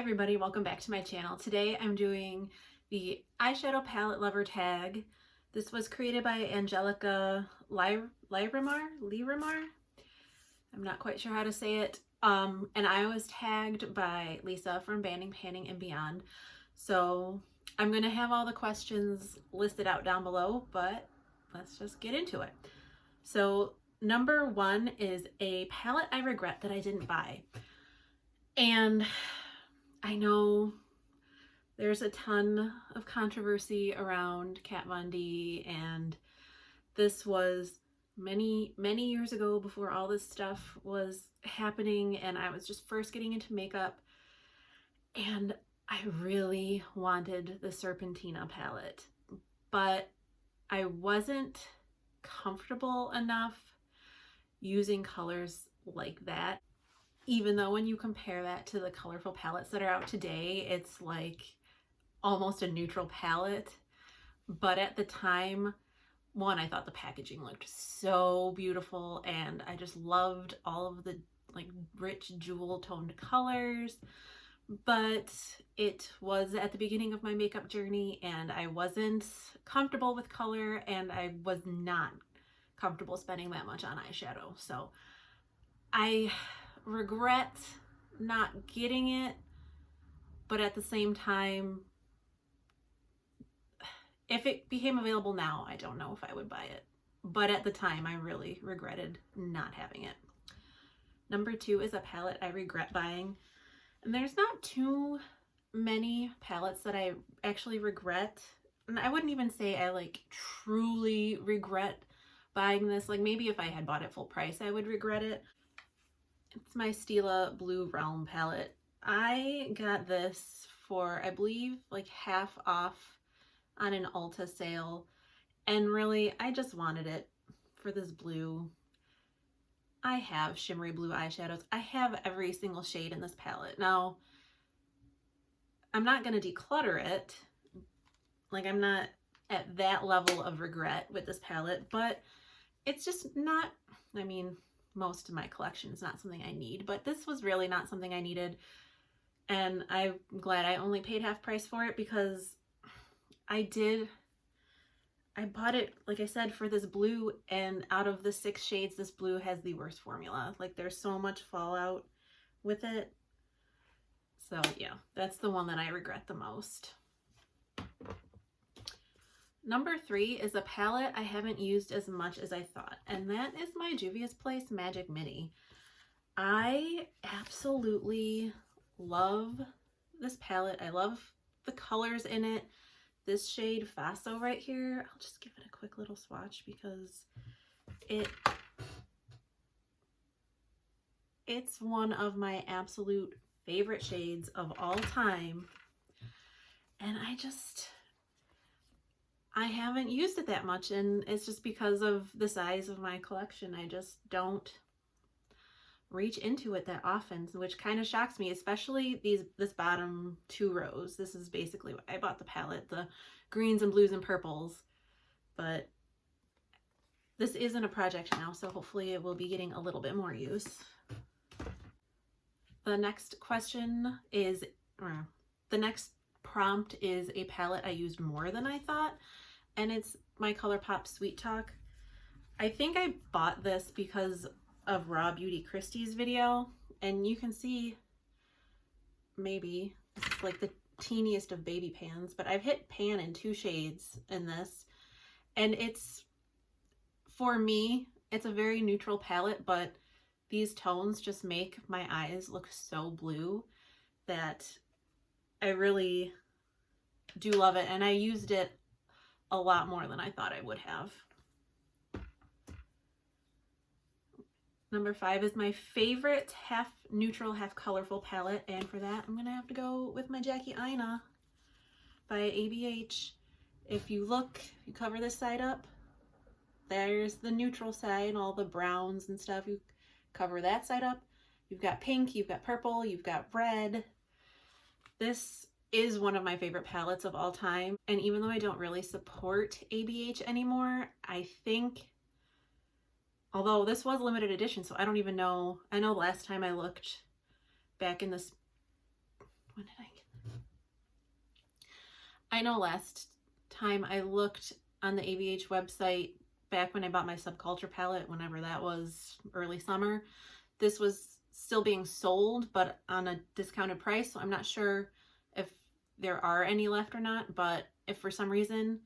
everybody, welcome back to my channel. Today I'm doing the Eyeshadow Palette Lover Tag. This was created by Angelica Lyremar? I'm not quite sure how to say it. And I was tagged by Lisa from Banning, Panning, and Beyond. So I'm going to have all the questions listed out down below, but let's just get into it. So number one is a palette I regret that I didn't buy. And I know there's a ton of controversy around Kat Von D, and this was many years ago before all this stuff was happening, and I was just first getting into makeup, and I really wanted the Serpentina palette, but I wasn't comfortable enough using colors like that. Even though when you compare that to the colorful palettes that are out today, it's like almost a neutral palette. But at the time, one, I thought the packaging looked so beautiful, and I just loved all of the like rich jewel toned colors. But it was at the beginning of my makeup journey, and I wasn't comfortable with color, and I was not comfortable spending that much on eyeshadow. So I regret not getting it, but at the same time, if it became available now, I don't know if I would buy it, but at the time I really regretted not having it. Number two is a palette I regret buying, and there's not too many palettes that I actually regret, and I wouldn't even say I like truly regret buying this. Like maybe if I had bought it full price I would regret it. It's my Stila Blue Realm palette. I got this for, I believe, like half off on an Ulta sale. And really, I just wanted it for this blue. I have shimmery blue eyeshadows. I have every single shade in this palette. Now, I'm not going to declutter it. Like, I'm not at that level of regret with this palette, but it's just not, I mean, most of my collection is not something I need, but this was really not something I needed, and I'm glad I only paid half price for it, because I bought it, like I said, for this blue, and out of the 6 shades, this blue has the worst formula. Like there's so much fallout with it. So yeah, that's the one that I regret the most. Number three is a palette I haven't used as much as I thought, and that is my Juvia's Place Magic Mini. I absolutely love this palette. I love the colors in it. This shade Faso right here, I'll just give it a quick little swatch because it's one of my absolute favorite shades of all time, and I haven't used it that much, and it's just because of the size of my collection. I just don't reach into it that often, which kind of shocks me, especially this bottom 2 rows. This is basically what I bought the palette, the greens and blues and purples, but this isn't a project now, so hopefully it will be getting a little bit more use. The next question is, the next prompt is a palette I used more than I thought, and it's my ColourPop Sweet Talk. I think I bought this because of Raw Beauty Christie's video, and you can see maybe it's like the teeniest of baby pans, but I've hit pan in 2 shades in this, and it's, for me, it's a very neutral palette, but these tones just make my eyes look so blue that I really do love it, and I used it a lot more than I thought I would have. Number 5 is my favorite half neutral, half colorful palette, and for that I'm gonna have to go with my Jackie Aina by ABH. If you look, you cover this side up, there's the neutral side, all the browns and stuff. You cover that side up, you've got pink, you've got purple, you've got red. This is one of my favorite palettes of all time, and even though I don't really support ABH anymore, I think, although this was limited edition, so I don't even know, I know last time I looked back in this, when did I know last time I looked on the ABH website back when I bought my Subculture palette, whenever that was, early summer, this was still being sold, but on a discounted price. So I'm not sure if there are any left or not, but if for some reason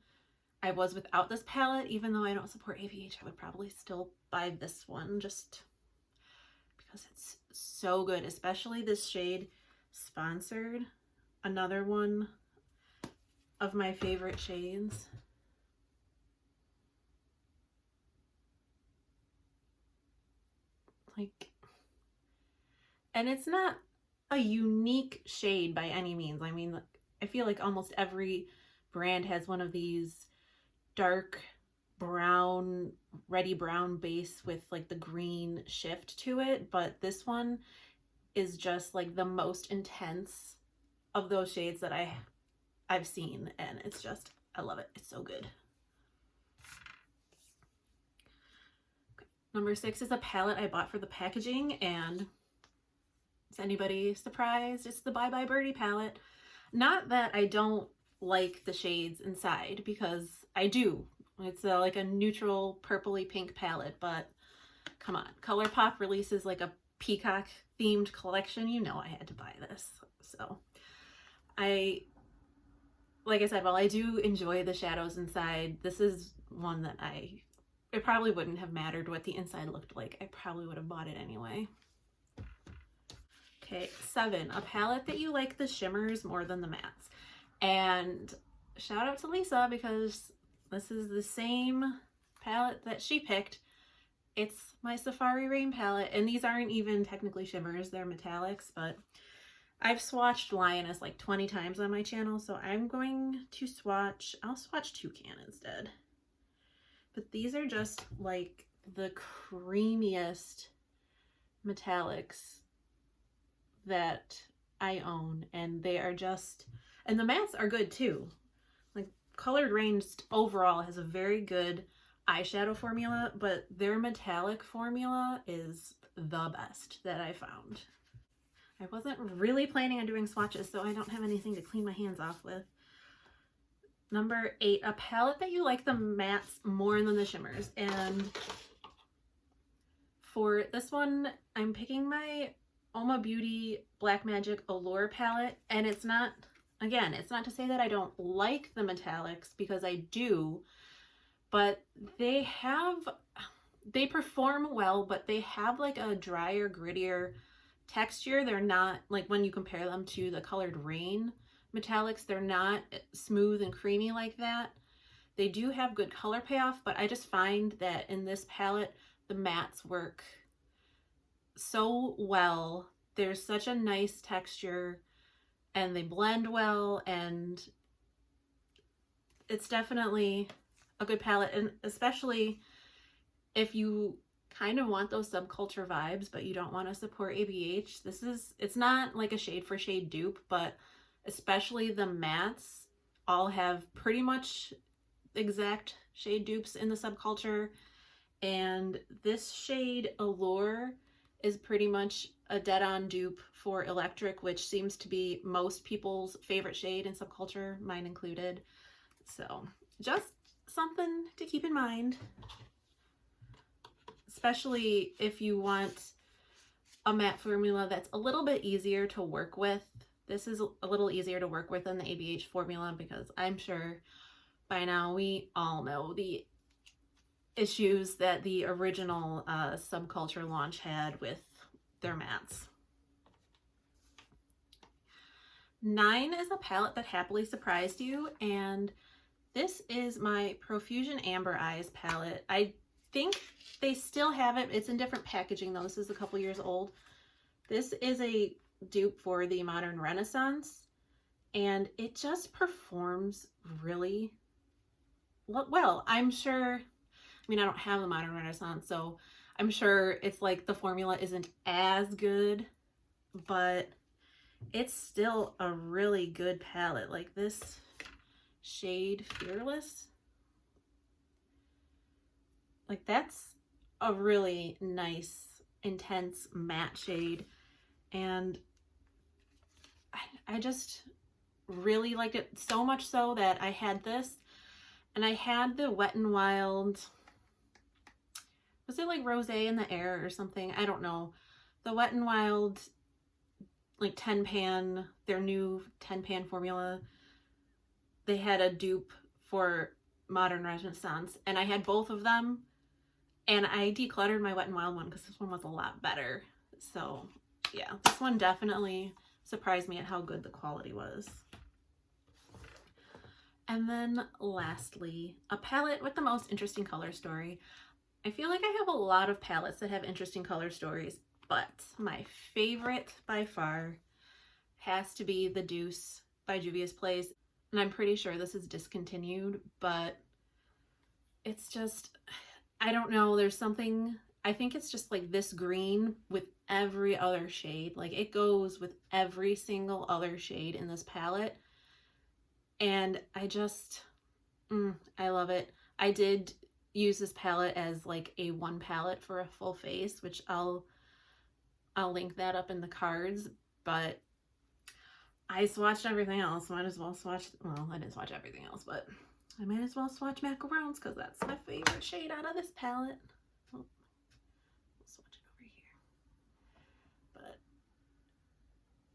I was without this palette, even though I don't support ABH, I would probably still buy this one just because it's so good, especially this shade Sponsored, another one of my favorite shades. Like, and it's not a unique shade by any means. I mean, I feel like almost every brand has one of these dark brown, reddy brown base with like the green shift to it, but this one is just like the most intense of those shades that I've seen, and it's just, I love it. It's so good. Okay. Number 6 is a palette I bought for the packaging, and is anybody surprised? It's the Bye Bye Birdie palette. Not that I don't like the shades inside, because I do. It's like a neutral purpley pink palette, but come on. ColourPop releases like a peacock themed collection. You know I had to buy this. So like I said, while I do enjoy the shadows inside, this is one that it probably wouldn't have mattered what the inside looked like. I probably would have bought it anyway. Okay, 7, a palette that you like the shimmers more than the mattes. And shout out to Lisa, because this is the same palette that she picked. It's my Safari Rain palette, and these aren't even technically shimmers, they're metallics, but I've swatched Lioness like 20 times on my channel, so I'm going to I'll swatch Toucan instead. But these are just like the creamiest metallics that I own, and they are just, and the mattes are good too. Like Colored Rain overall has a very good eyeshadow formula, but their metallic formula is the best that I found. I wasn't really planning on doing swatches, so I don't have anything to clean my hands off with. Number 8, a palette that you like the mattes more than the shimmers. And for this one, I'm picking my Oma Beauty Black Magic Allure palette, and it's not, again, it's not to say that I don't like the metallics, because I do, but they perform well, but they have like a drier, grittier texture. They're not, like when you compare them to the Colored Rain metallics, they're not smooth and creamy like that. They do have good color payoff, but I just find that in this palette, the mattes work so well. There's such a nice texture, and they blend well, and it's definitely a good palette. And especially if you kind of want those subculture vibes, but you don't want to support ABH, it's not like a shade for shade dupe, but especially the mattes all have pretty much exact shade dupes in the subculture. And this shade Allure is pretty much a dead-on dupe for Electric, which seems to be most people's favorite shade in subculture, mine included. So just something to keep in mind, especially if you want a matte formula that's a little bit easier to work with. This is a little easier to work with than the ABH formula, because I'm sure by now we all know the issues that the original subculture launch had with their mattes. 9 is a palette that happily surprised you, and this is my Profusion Amber Eyes palette. I think they still have it. It's in different packaging though. This is a couple years old. This is a dupe for the Modern Renaissance, and it just performs really well. I'm sure, I mean, I don't have the Modern Renaissance, so I'm sure it's like the formula isn't as good, but it's still a really good palette. Like this shade Fearless, like that's a really nice, intense matte shade, and I just really liked it so much so that I had this, and I had the Wet n Wild, was it like Rosé in the Air or something? I don't know. The Wet n Wild like 10 pan, their new 10 pan formula. They had a dupe for Modern Renaissance, and I had both of them, and I decluttered my Wet n Wild one because this one was a lot better. So yeah, this one definitely surprised me at how good the quality was. And then lastly, a palette with the most interesting color story. I feel like I have a lot of palettes that have interesting color stories, but my favorite by far has to be the Deuce by Juvia's Place. And I'm pretty sure this is discontinued, but it's just, I don't know, there's something, I think it's just like this green with every other shade. Like it goes with every single other shade in this palette. And I just, I love it. I did use this palette as like a one palette for a full face, which I'll link that up in the cards, but I swatched everything else. Might as well swatch, well, I didn't swatch everything else, but I might as well swatch macarons because that's my favorite shade out of this palette. Oh, I'll swatch it over here. But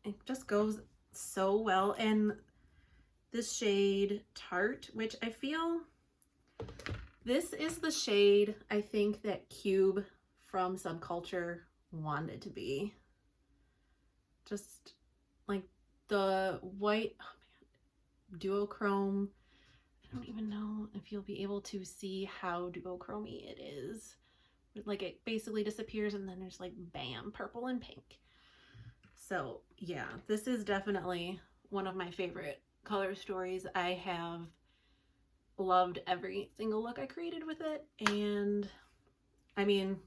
it just goes so well. And this shade Tart, which I feel, this is the shade I think that Cube from Subculture wanted to be. Just like the white, oh man, duochrome. I don't even know if you'll be able to see how duochromy it is. Like it basically disappears and then there's like bam, purple and pink. So yeah, this is definitely one of my favorite color stories. I have loved every single look I created with it, and I mean,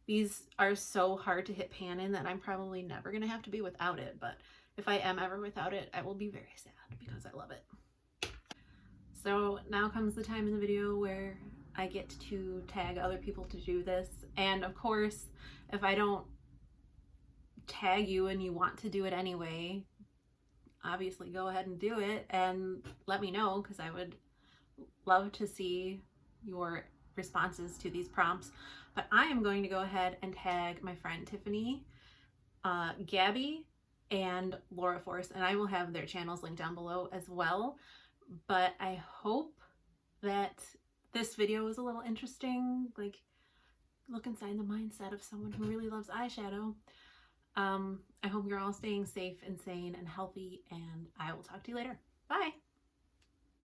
these are so hard to hit pan in that I'm probably never gonna have to be without it, but if I am ever without it, I will be very sad because I love it. So now comes the time in the video where I get to tag other people to do this, and of course, if I don't tag you and you want to do it anyway, obviously go ahead and do it and let me know, because I would love to see your responses to these prompts. But I am going to go ahead and tag my friend Tiffany, Gabby, and Laura Force, and I will have their channels linked down below as well. But I hope that this video was a little interesting, like look inside the mindset of someone who really loves eyeshadow. I hope you're all staying safe and sane and healthy, and I will talk to you later. Bye!